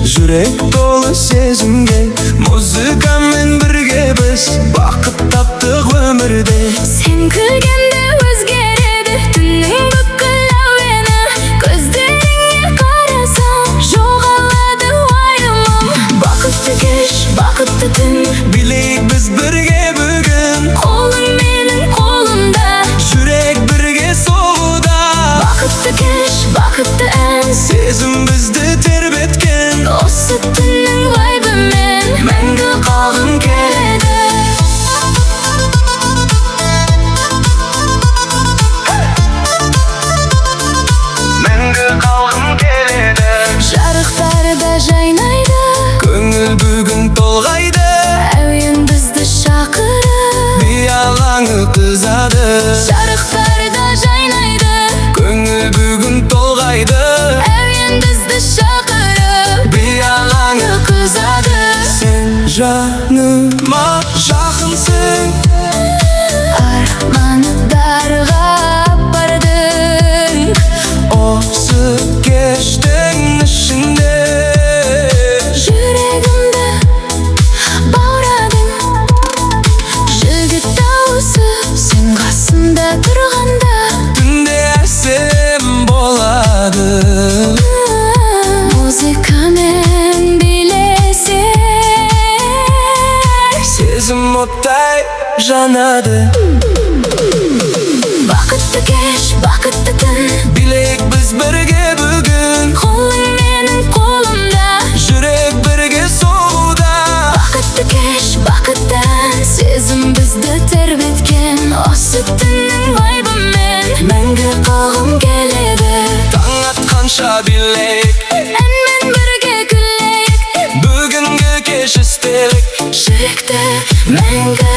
Жүрек толы сезімге, музыкамен бірге біз бақыт таптық өмірде. Сен күлгенде өзгереді түннің бүкіл әуені, көздеріңе қарасам жоғалады уайымым. Бақытты кеш, бақытты түн, билейік біз бірге бүгін. қолың менің қолымда, жүрек бірге соғуда. бақытты кеш, бақытты ән, сезім бізді тербеткен. осы түннің вайбымен мәңгі қалғым келеді. Мәңгі қалғым келеді. Жарықтарда жайнайды, Көңіл бүгін толғайды. әуен бізді шақырып, Би алаңы қызады. жарықтарда жайнайды, Көңіл бүгін толғайды. әуен бізді шақырып, Би алаңы қызады. Сен жаныма жақынсың. Армандарға бардың, Осы кештің ішінде жүрегімді баурадың. Жігіт дауысы сен қасымда тұрғанда, түнде әсем болады. музыкамен билесек, Сезім оттай жанады. бақытты кеш, бақытты түн, Билейік біз бірге бүгін. қолың менің қолымда, Жүрек бірге соғуда. бақытты кеш, бақытты ән, сезім бізді тербеткен. осы түннің вайбымен мәңгі қалғым келеді. Таң атқанша билейік, әнмен бірге күлейік, бүгінгі кеш істелік. жүректі мәңгі